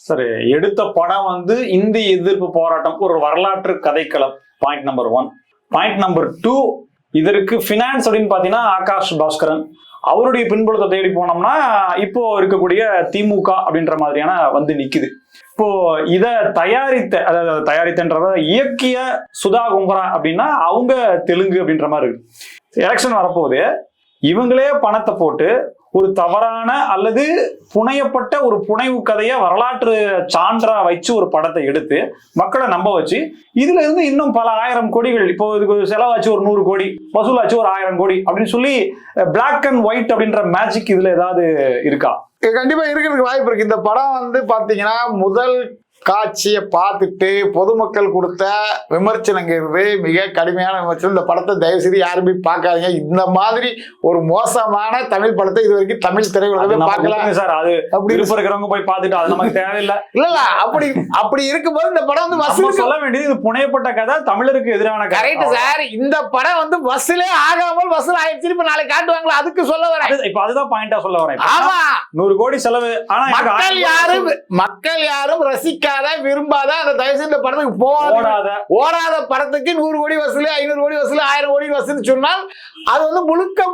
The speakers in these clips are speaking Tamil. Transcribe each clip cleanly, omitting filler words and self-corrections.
சரி, எடுத்த படம் வந்து இந்திய எதிர்ப்பு போராட்டம், ஒரு வரலாற்று கதைக்களம். Point number 1. பாயிண்ட் நம்பர் 2, இதற்கு பினான்ஸ் அப்படின்னு பாத்தீங்கன்னா ஆகாஷ் பாஸ்கரன். அவருடைய பின்புலத்தை தேடி போனோம்னா இப்போ இருக்கக்கூடிய திமுக அப்படின்ற மாதிரியான வந்து நிக்குது. இப்போ இத தயாரித்தன்றத இயக்கிய சுதா கும்பரா அப்படின்னா அவங்க தெலுங்கு அப்படின்ற மாதிரி இருக்கு. எலெக்ஷன் வரப்போகுது, இவங்களே பணத்தை போட்டு ஒரு தவறான அல்லது புனையப்பட்ட ஒரு புனைவு கதையை வரலாற்று சான்றா வச்சு ஒரு படத்தை எடுத்து மக்களை நம்ப வச்சு இதுல இருந்து இன்னும் பல 1000 கோடிகள், இப்போ இதுக்கு செலவாச்சு ஒரு 100 கோடி, வசூலாச்சு ஒரு 1000 கோடி அப்படின்னு சொல்லி பிளாக் அண்ட் ஒயிட் அப்படின்ற மேஜிக் இதுல ஏதாவது இருக்கா? கண்டிப்பா இருக்கிறதுக்கு வாய்ப்பு இருக்கு. இந்த படம் வந்து பாத்தீங்கன்னா முதல் காட்சியை பார்த்துட்டு பொதுமக்கள் கொடுத்த விமர்சனங்கிறது மிக கடுமையான விமர்சனம். இந்த படத்தை தயவு செய்து யாருமே பார்க்காதீங்க. இந்த மாதிரி ஒரு மோசமான தமிழ் படத்தை இது வரைக்கும் தமிழ் திரையுலகமே பார்க்கலாம் சார். அது அப்படி இருக்கிறவங்க போய் பார்த்துட்டு அது நமக்கு தேவையில்லை. இல்ல அப்படி இருக்கும்போது இந்த படம் வந்து வசூல் சொல்ல வேண்டியது இது புனையப்பட்ட கதை, தமிழருக்கு எதிரான கதை. Correct sir. இந்த படம் வந்து வசூலே ஆகாமல் வசூல் ஆயிடுச்சு. இப்ப நாளைக்கு காட்டுவாங்களா, அதுக்கு சொல்ல வரேன். இப்ப அதுதான் பாயிண்டா சொல்ல வரேன். ஆமா, 100 கோடி செலவு. ஆனா மக்கள் யாரும் ரசிக்க விரும்பாத அந்த தயவுசெய்து இந்த படத்துக்கு ஓடாத படத்துக்கு 100 கோடி வசூல், 500 கோடி வசூல், 1000 கோடி வசூல் சொன்னால் அது வந்து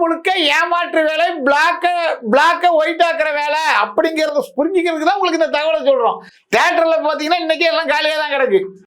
முழுக்க ஏமாற்று வேலை, பிளாக்க ஒயிட் ஆக்குற வேலை அப்படிங்கறத புரிஞ்சுக்கிறதுக்கு தான் உங்களுக்கு இந்த தகவலை சொல்றோம். தியேட்டர்ல பாத்தீங்கன்னா இன்னைக்கு எல்லாம் காலியா தான் கிடக்கு.